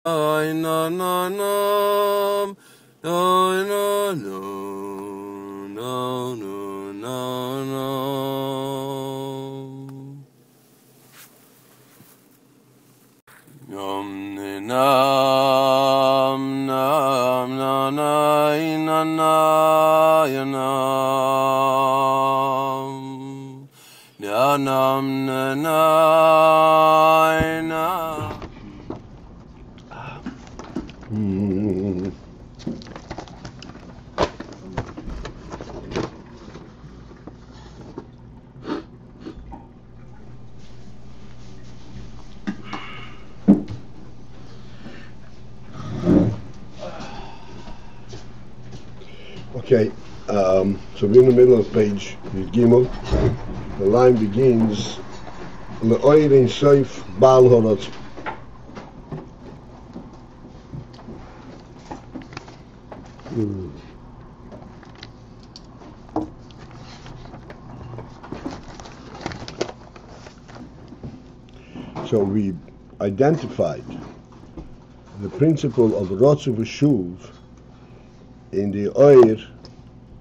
Ay na na na, ay na na, na na na na. Nam na nam nam na na na na ya nam ya nam na na na. Okay, so we're in the middle of page Gimel. The line begins Le'oirin Seif Baal Horot. So we identified the principle of Rotzu V'Shuv in the Oir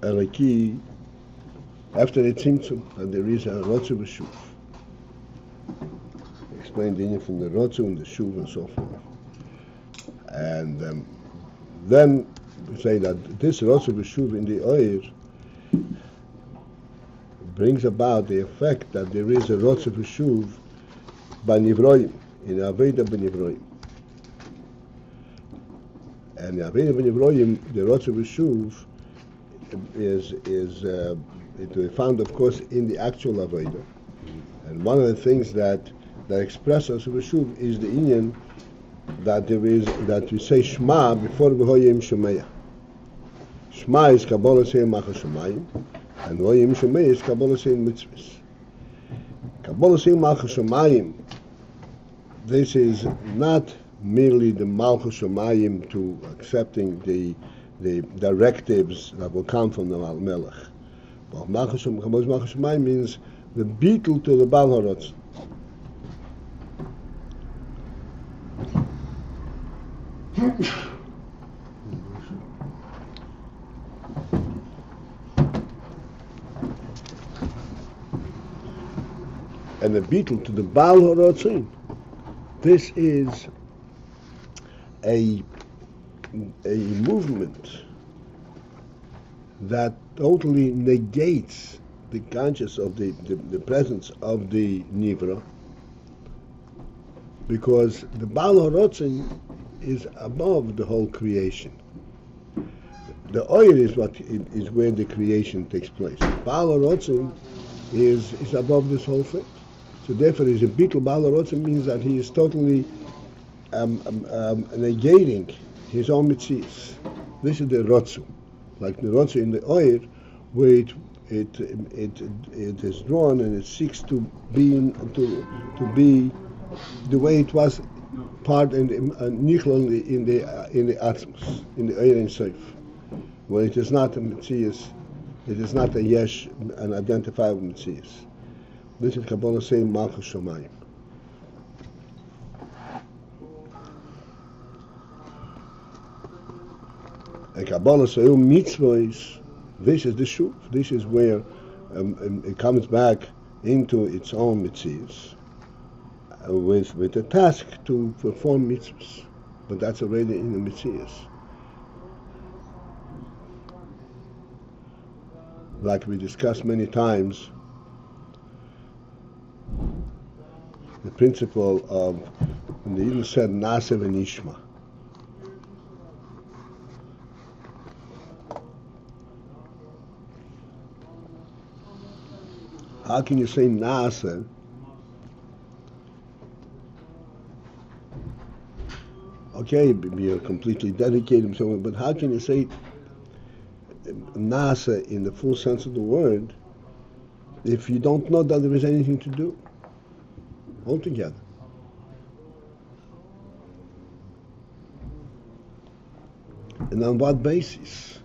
Eliki after the Tzimtzum, and there is a Rotzu V'Shuv. Explained the Inyan from the Rotzu and the Shuv and so forth. And then we say that this Rotzu V'Shuv in the Oir brings about the effect that there is a Rotzu V'Shuv by Nivroim, in Aveda B'Nivroim. And in Aveda B'Nivroim, the Rotzu V'Shuv is it found, of course, in the actual Aveda. And one of the things that express Rotzu V'Shuv is the Inyan that there is, that we say Shema before V'hoyim Shemeya. Shema is Kabbalah saying Macha Shemayim, and V'hoyim Shemeya is Kabbalah saying Mitzvahs. Kabbalah saying Macha Shemayim, this is not merely the Malchus Shemayim to accepting the directives that will come from the Melech. But Malchus Shemayim means the beetle to the Baal Horotz. And the beetle to the Baal Horotzin. This is a movement that totally negates the conscious of the presence of the Nivra, because the Baal Horotzin is above the whole creation. The Oyer is where the creation takes place. Baal Horotzin is above this whole thing. So therefore, is a beetle. Baal Horotzin means that he is totally negating his own mitzias. This is the Rotzu, like the Rotzu in the Oyer, where it is drawn and it seeks to be the way it was part in the Atmos, in the Ayin Seif, where it is not a mitzias, it is not a yesh, an identifiable mitzias. This is Kabbalah saying Malchus Shemayim. And Kabbalah saying mitzvahs, this is the shuv. This is where it comes back into its own mitzvahs with a task to perform mitzvahs. But that's already in the mitzvahs. Like we discussed many times, the principle of, when the Yidden said Nase v'nishma. How can you say Nase? Okay, you're completely dedicated, but how can you say Nase in the full sense of the word if you don't know that there is anything to do altogether? And on what basis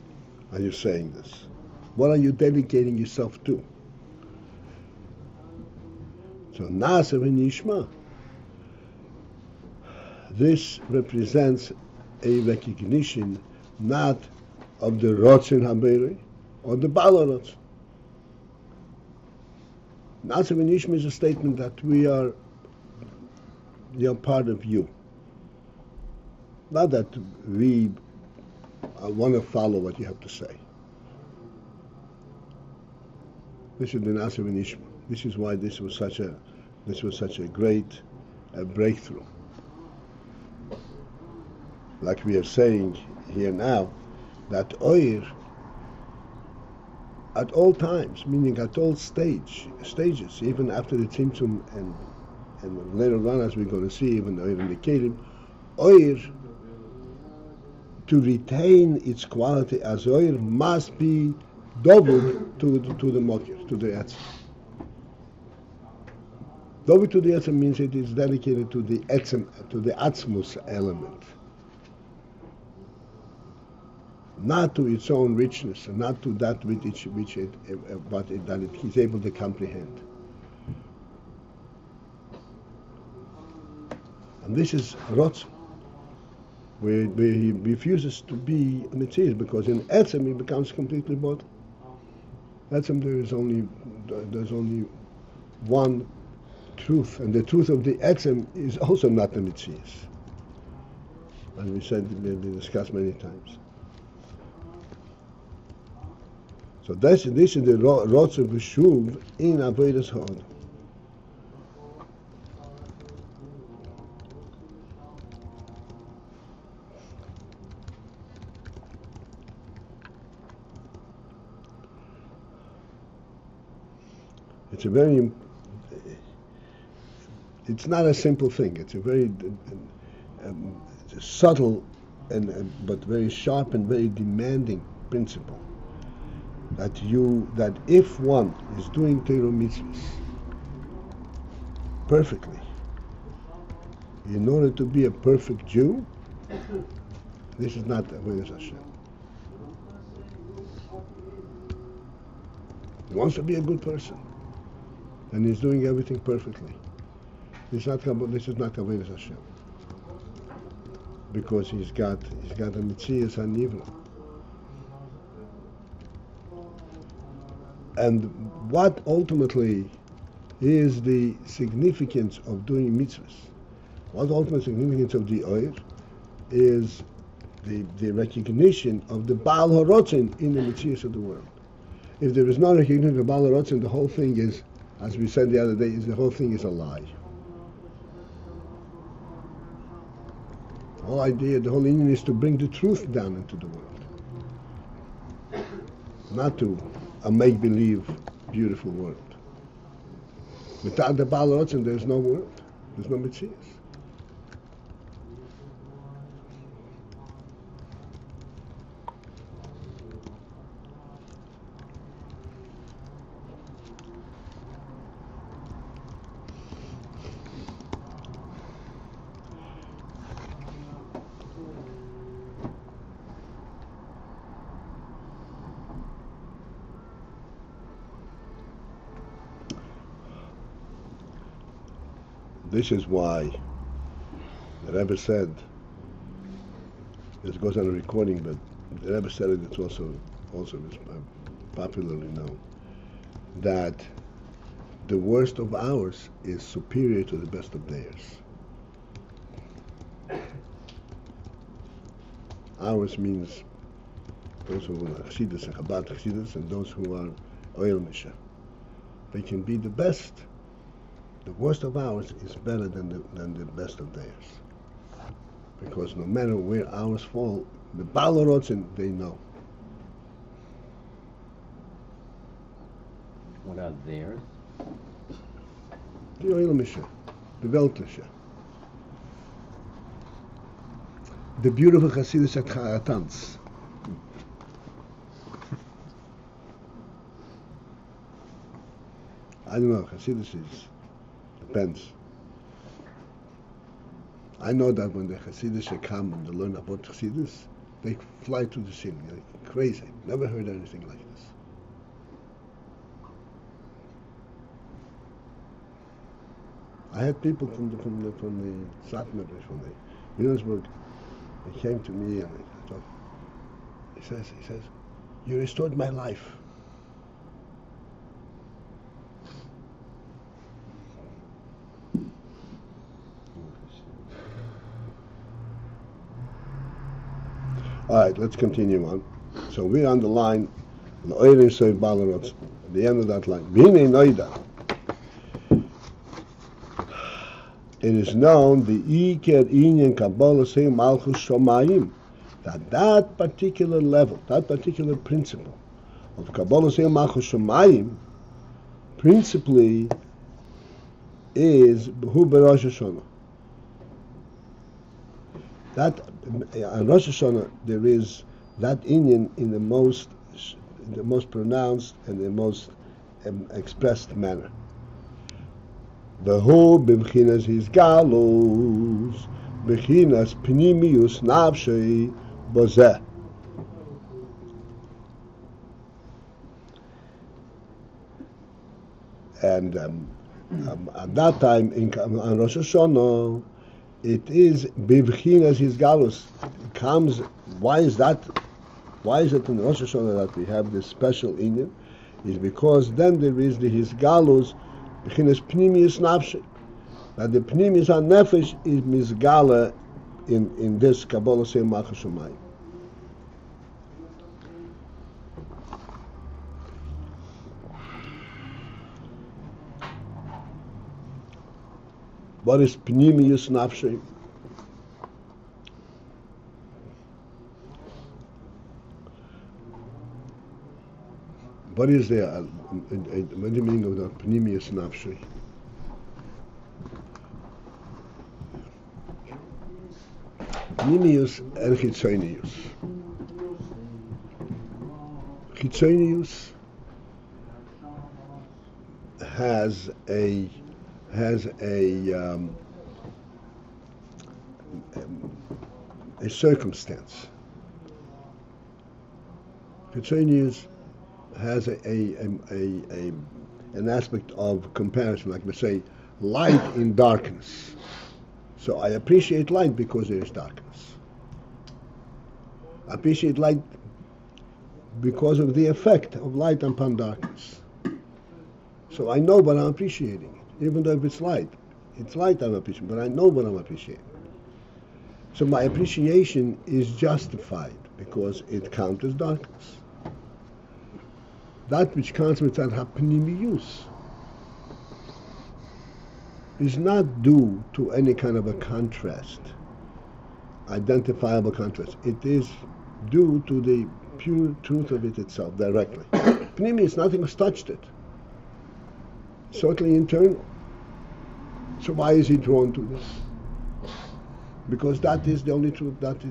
are you saying this? What are you dedicating yourself to? So Nase v'nishma. this represents a recognition not of the Rotzin Haberi or the Bala Rotzin. Nasa v'nishma is a statement that we are part of you. Not that we want to follow what you have to say. This is the Nasa v'nishma. This is why this was such a great breakthrough. Like we are saying here now, that Oir, at all times, meaning at all stages, even after the Tzimtzum and later on, as we're going to see, even Oir and the Kelim, Oir, to retain its quality as Oir, must be doubled to the Mokir, to the Etzem. Doubled to the Etzem means it is dedicated to the Etzem, to the Atzmus element. Not to its own richness, and not to that that he's able to comprehend. And this is Rotz, where he refuses to be a Metzias, because in Etzem he becomes completely bottled. Etzem there's only one truth, and the truth of the Etzem is also not the Metzias. And we discussed many times. So this is the Rotz of Shuv in Avodas Ha'odam. It's not a simple thing. It's a very subtle but very sharp and very demanding principle. That if one is doing Torah mitzvahs perfectly, in order to be a perfect Jew, this is not Avodas Hashem. He wants to be a good person, and he's doing everything perfectly. This is not Avodas Hashem, because he's got a Metzias HaNivra. And what ultimately is the significance of doing mitzvahs? What ultimate significance of the Oir is the recognition of the Baal HaRotzin in the mitzvahs of the world. If there is no recognition of the Baal HaRotzin, the whole thing is, as we said the other day, the whole thing is a lie. The whole idea, the whole union is to bring the truth down into the world, not to a make-believe, beautiful world. Without the Baal Rotzin, there's no world. There's no Metzias. This is why the Rebbe said, it goes on a recording, but the Rebbe said it, it's also popularly known, that the worst of ours is superior to the best of theirs. Ours means those who are Chassidus and Chabad Chassidus, and those who are Oil Misha. They can be the best. The worst of ours is better than the best of theirs. Because no matter where ours fall, the Baal HaRotzin, they know. What are theirs? The Oil Misha, the Weltliche. The beautiful Chassidus at Tanz. I don't know, Chassidus depends. I know that when the Chassidus come and they learn about Chassidus, they fly to the ceiling, like crazy. Never heard anything like this. I had people from the Satmar, from the Williamsburg. He came to me and he says, you restored my life. All right, let's continue on. So we're on the line, the Ayin Soif Balarot, at the end of that line. V'hinei noida. It is known the Iker Inyan Kabbalah say Malchus Shomayim, that particular level, that particular principle of Kabbalah say Malchus Shomayim, principally is Hu B'Rosh Hashanah. That on Rosh Hashanah there is that Inyan in the most pronounced and the most expressed manner. The whole b'chinas his galus, b'chinas pnimius nafshei bozeh. And at that time on Rosh Hashanah, it is b'chinas his galus. It comes. Why is that? Why is it in Rosh Hashanah that we have this special inyan? Is because then there is the his galus. B'chinas pnimius nafshei. That the pnimius nefesh is misgala in this Kabbalah say Malchus Shomayim. What is pnimius nafshei? What is the what do you mean of the pnimius nafshei? Pnimius and chitzonius. Chitzonius has a circumstance. Chitzonius has an aspect of comparison, like we say, light in darkness. So I appreciate light because there is darkness. I appreciate light because of the effect of light upon darkness. So I know what I'm appreciating, even though if it's light. It's light I'm appreciating, but I know what I'm appreciating. So my appreciation is justified because it counters darkness. That which counts with that hapnimius is not due to any kind of a contrast, identifiable contrast. It is due to the pure truth of it itself, directly. Pnimius, nothing has touched it. Certainly internal. So why is he drawn to this? Because that is the only truth, that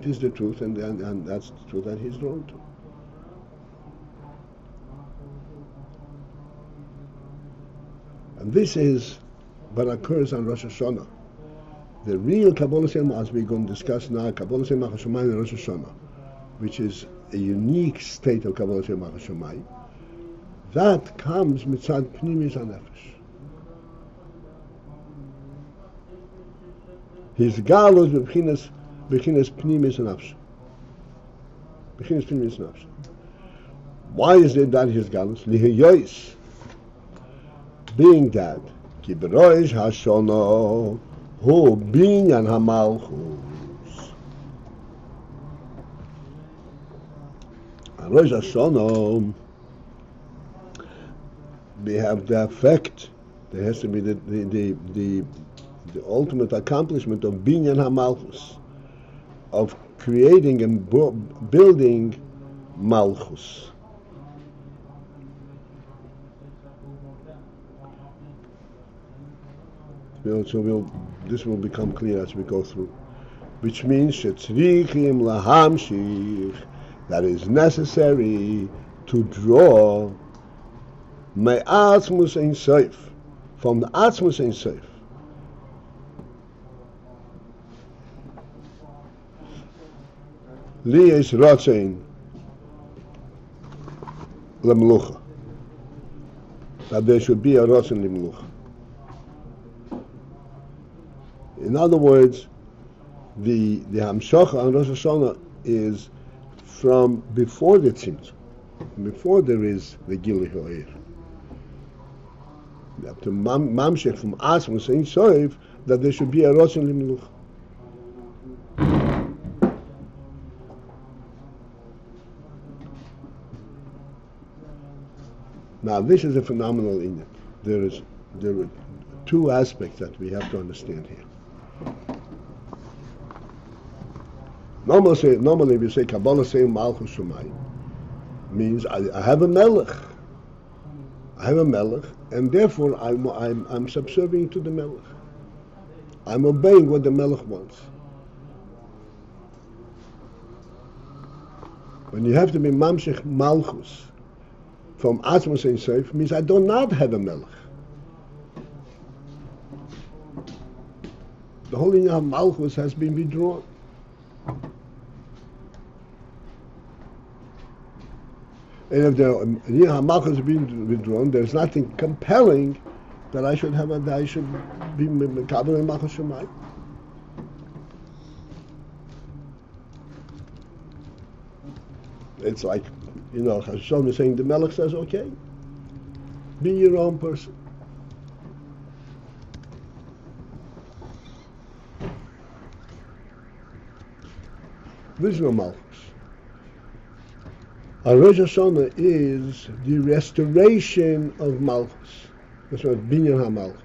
is the truth, and that's the truth that he's drawn to. And this is what occurs on Rosh Hashanah. The real Kabbalah Sema, as we're going to discuss now, Kabbalah Sema Hashemayim and Rosh Hashanah, which is a unique state of Kabbalah Sema Hashemayim, that comes mitzad pnimis hanefesh. His galus b'chinas pnimis hanefesh. B'chinas pnimis hanefesh. Why is it that his galus? Lihiyois. Being that, ki b'rosh hashanah hu binyan hamalchus. On Rosh Hashanah, we have the effect. There has to be the ultimate accomplishment of binyan hamalchus, of creating and building malchus. So this will become clear as we go through. Which means shetzrichim lahamshich, that is necessary to draw me'atzmus ein soif, from the atzmus ein soif. Li is rotzein lemlucha, that there should be a rotzein lemlucha. In other words, the Hamshacha on Rosh Hashanah is from before the Tzimtzum, before there is the Gilui Ha'ir. You have to mamshech from Asmus Ein Soif that there should be a Rosh L'Milucha. Now this is a phenomenal inyan. There are two aspects that we have to understand here. Normally we say Kabbalah saying Malchus Shemayim means I have a melech. I have a melech, and therefore I'm subservient to the melech. I'm obeying what the melech wants. When you have to be mamshech malchus from Atzmos Ein Sof, means I do not have a melech. The whole inyan of malchus has been withdrawn. And if the inyan of malchus has been withdrawn, there's nothing compelling that I should be mekabel in Malchus Shemayim. It's like, Hashem is saying, the Melech says, okay, be your own person. There's no Malchus. A Rosh Hashanah is the restoration of Malchus. That's what Binyan HaMalchus.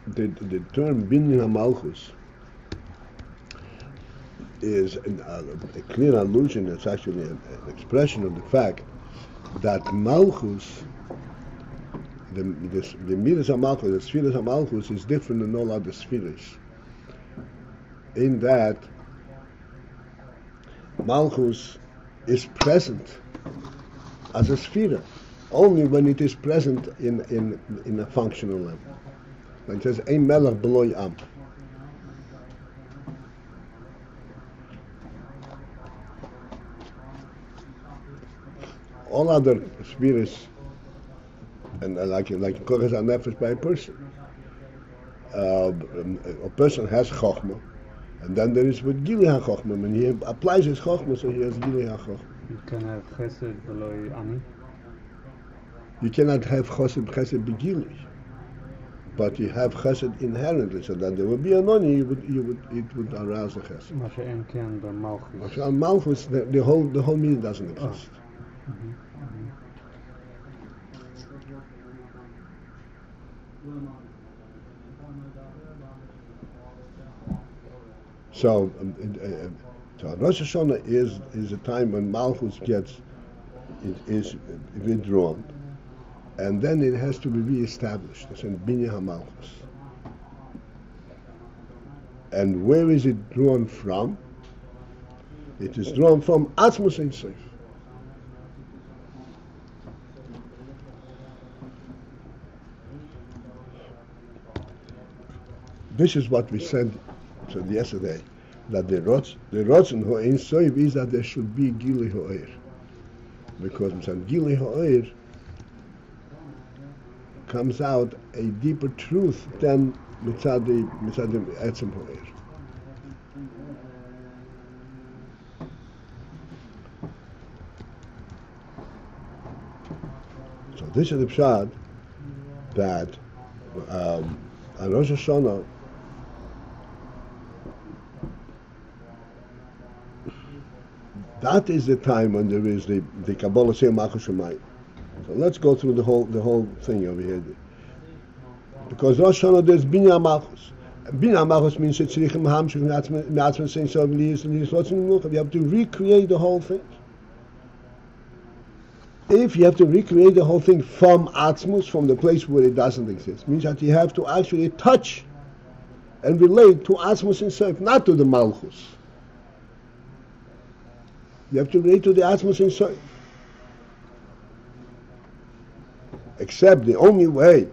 The term Binyan HaMalchus is a clear allusion. It's actually an expression of the fact that Malchus, the Midas HaMalchus, the Spheres HaMalchus, is different than all other spheres. In that Malchus is present as a sphere only when it is present in a functional level. Like it says, Ein Melech B'lo Am. All other spheres, and like Kochas HaNefesh by a person. A person has Chochmah, and then there is with Gilui HaChochmah. When he applies his Chochmah, so he has Gilui HaChochmah. You can have Chesed B'lo Ani. You cannot have Chesed B'Gilui, but you have Chesed inherently, so that there will be an Ani, it would arouse the Chesed. Mashen Ken B'Malchus. On Malchus, the whole meaning doesn't exist. So Rosh Hashanah is a time when Malchus is withdrawn, and then it has to be re-established. It's in Binyan HaMalchus. And where is it drawn from? It is drawn from Atzmos Ein Sof. This is what we said yesterday, that the Rotzen Ho Ein Sof is that there should be Gilui Ha'ir. Because Gilui Ha'ir comes out a deeper truth than Mitzad Etzem Ha'ir. So this is the pshat that on Rosh Hashanah that is the time when there is the Kabbalah saying Malchus Shemayim. So let's go through the whole thing over here. Because Rosh Hashanah there's Binyan HaMalchus. Binyan HaMalchus means that you have to recreate the whole thing. If you have to recreate the whole thing from Atzmus, from the place where it doesn't exist, means that you have to actually touch and relate to Atzmus itself, not to the Malchus. You have to relate to the Atzmus inside. Except the only way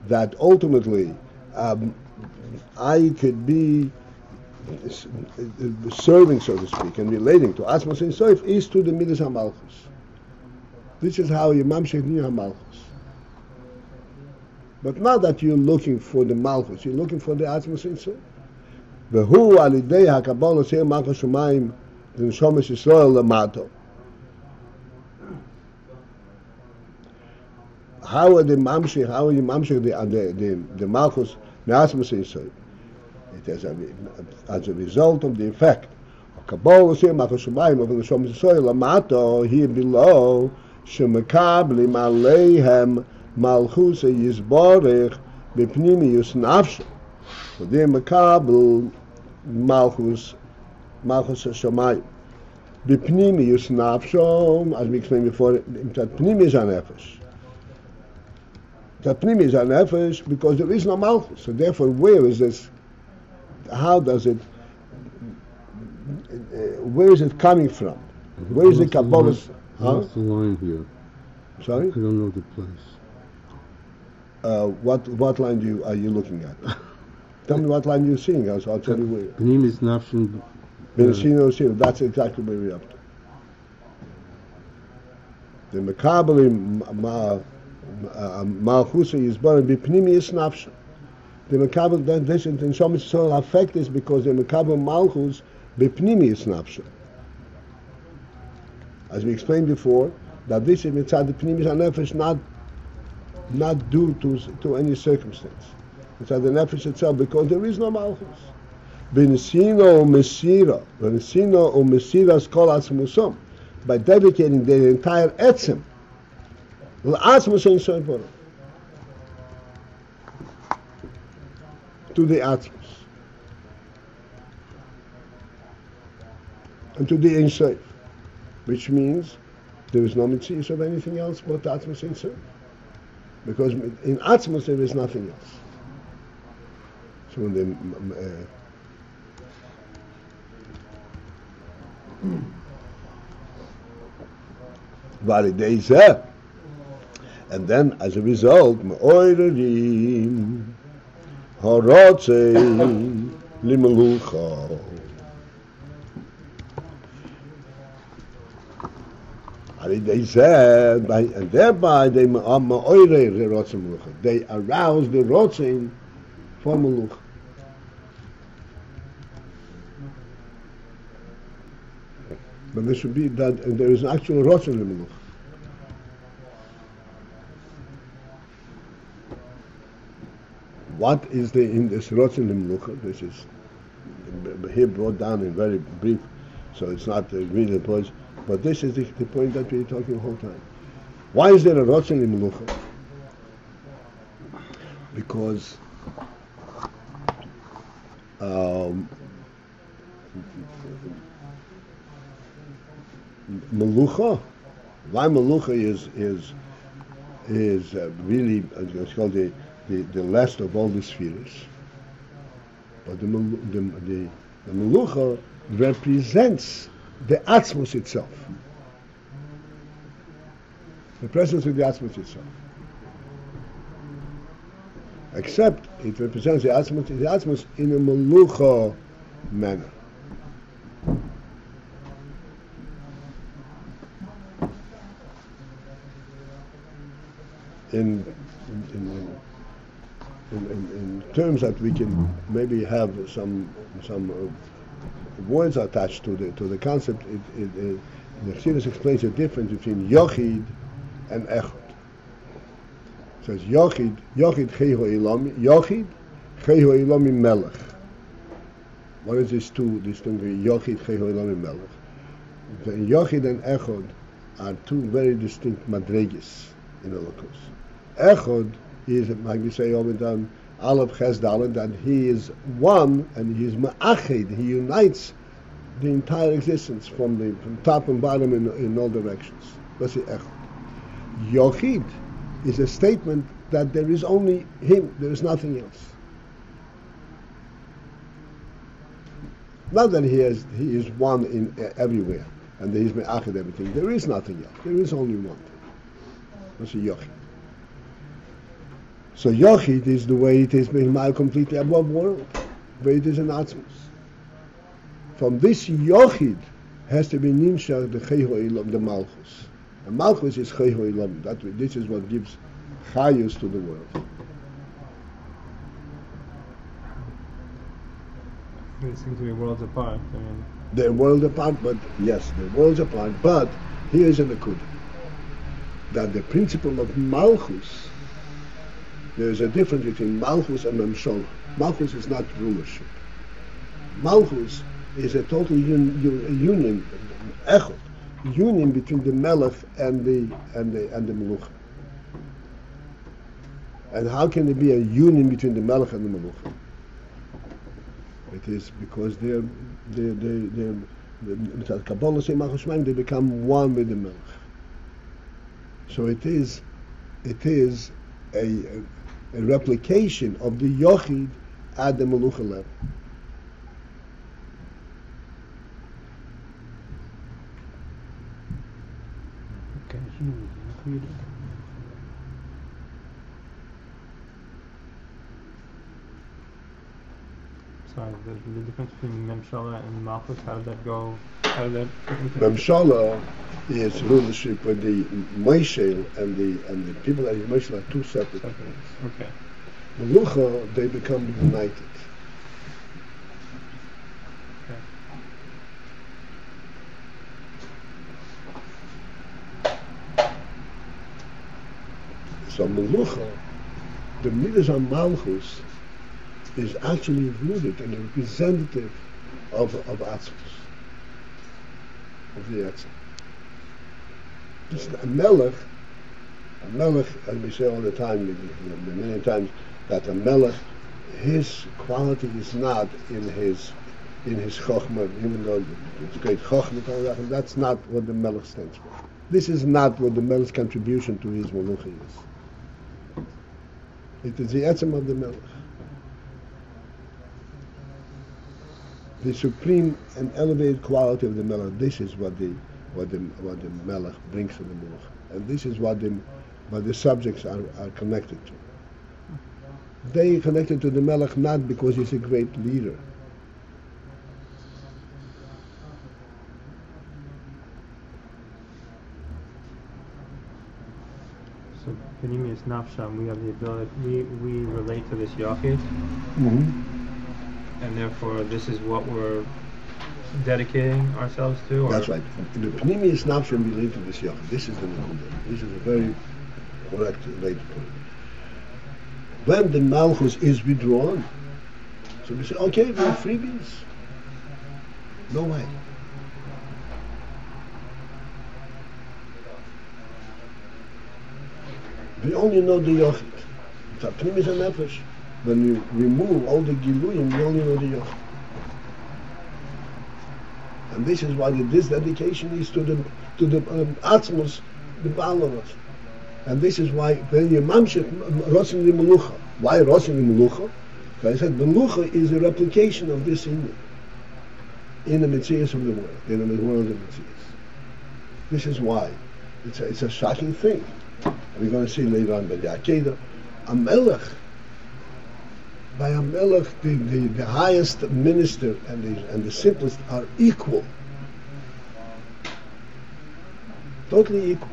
that ultimately I could be serving, so to speak, and relating to Atzmos Ein Sof is to the Midas HaMalchus. This is how you mamshech niya malchus. But not that you're looking for the malchus, you're looking for the atzmos inside. והוא על ידי הקבלה עושה מלכות שמיים לנשומת ישראל למטה. How are you mamshech the malchus me'atzmos inside? It is as a result of the effect. Kabbalah עושה מלכות שמיים of לנשומת ישראל למטה, here below, שמקבלים עליהם מלכוס יסבורך בפנימיוס נפשו. וזה מקבל מלכוס השמיים. בפנימיוס נפשו, as we explained before, that pnimius הנפש. That pnimius הנפש, because there is no malchus. So therefore, where is this? How does it? Where is it coming from? Where is the Kabbalah? What's the line here? Sorry? I don't know the place. What line are you looking at? Tell me what line you're seeing, so I'll tell you where. Pnim is nafshin. That's exactly where we're up to. The Mekabelim Malchusa is born b'pnimius nafshin. The Mekabel, this in so much so affect is because the Mekabel Malchus b'pnimius nafshin. As we explained before, that this is mitzad the pnimius hanefesh, not due to any circumstance. It's at the nefesh itself, because there is no malchus. B'nesino mesira, b'nesino mesira skol atzmusum, by dedicating their entire etzem, l'asmus ein soiporim, to the atzmus, and to the ein soif, which means there is no mitzvah of anything else but atzmus ein soif. Because in Atzmos there is nothing else. So when the and then as a result, Me'oirerim Horotzei Limelucha. And they said, and thereby they arouse the rotzin for melucha. But there should be that, and there is an actual rotzin in melucha. What is in this rotzin in melucha? This is here brought down in very brief, so it's not really the point. But this is the point that we're talking the whole time. Why is there a rotzin in melucha? Because melucha, why melucha is really it's called the last of all the spheres. But the melucha represents the atzmos itself, the presence of the atzmos itself. Except it represents the atzmos in a melucha manner. In terms that we can maybe have some words attached to the concept, the Chassidus explains the difference between Yochid and Echad. It says Yochid Cheho Ilami Melech. What is this two distinct? Yochid Cheho Ilami Melech. The Yochid and Echad are two very distinct madregis in Elokus. Echad is, like we say all the time, Aleph Ches Dalet, that he is one and he is ma'achid, he unites the entire existence from top and bottom in all directions. That's the Echad. Yochid is a statement that there is only him, there is nothing else. Not that he is one in everywhere and he is ma'achid everything. There is nothing else. There is only one thing. That's a Yochid. So Yochid is the way it is being completely above world, where it is an atzmos. From this Yochid has to be nimshach the Cheho Ilam, the Malchus. And Malchus is Chayhu Ilam. This is what gives Chayus to the world. They seem to be worlds apart. I mean, They're worlds apart, but yes, they're worlds apart. But here is an akud that the principle of Malchus. There is a difference between Malchus and Memshol. Malchus is not rulership. Malchus is a total union, echot, union between the Melech and the Melucha. And how can there be a union between the Melech and the Melucha? It is because they're Kabbalah say Malchus Shemaim, they become one with the Melech. So it is a replication of the Yochid at the Melucha level. sorry, the difference between Memshala and Malchus, how did that go? How did that fit into Memshala is rulership with the Moishel and the people that is Moishel are two separate things. Okay. Melucha, they become united. So Melucha, the Midas on Malchus, is actually rooted and a representative of Atzmos, of the Etzem. This is a Melech, as we say all the time, many times, that a Melech, his quality is not in his Chochmah, even though it's great Chochmah, that's not what the Melech stands for. This is not what the Melech's contribution to his Melucha is. It is the Etzem of the Melech. The supreme and elevated quality of the Melech. This is what the Melech brings to the Melech, and this is what the subjects are connected to. They are connected to the Melech not because he's a great leader. So Benimi is Nafsham, we have the ability, we relate to this Yachid, and therefore this is what we're dedicating ourselves to? Or? That's right. The Pnimi is Nafsham relate to this Yachid. This is the Nekudah. This is a very correct way to put it. When the Malchus is withdrawn, so we say, okay, we're freebies. No way. We only know the Yochid. The Pnim is a Nefesh. When you remove all the Giluyim, you only know the Yochid. And this is why this dedication is to the Atzmos, the Balanos. And this is why when you mamshech Rosin the Melucha. Why Rosin the Melucha? Because I said Melucha is a replication of this in the Metzias of the world, in the world of Metzias. This is why. It's a shocking thing. We're going to see later on by the Akedah, a Melech, by a Melech, the highest minister and the simplest are equal. Totally equal.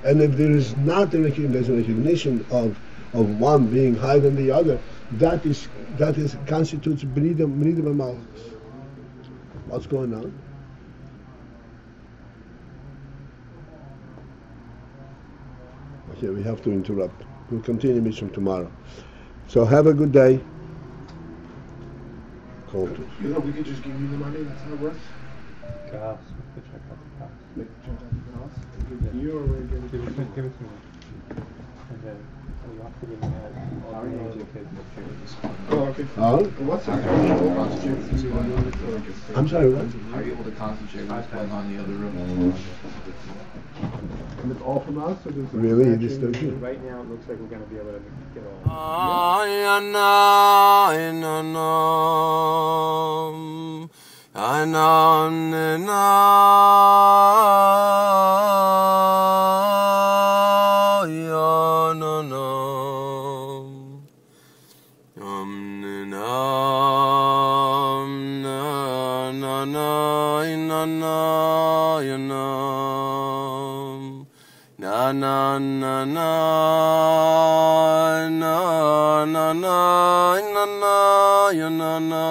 And if there is not there's a recognition of one being higher than the other, that constitutes Bnidam Malchus. What's going on? Okay, we have to interrupt. We'll continue mission tomorrow. So have a good day. Call to. You know, we could just give you the money. That's how it works. Gas. We could check out the gas. Make the check out the house. Give it to you or give it to me? Give it to me. And then we have to give me all the names of kids. Oh, okay. What's the I'm sorry, what? Are you able to concentrate what's going on in the other room? And it's all from us, or does it Really? It match is in? 13? Right now it looks like we're going to be able to get all. Na na na na na na na na na na na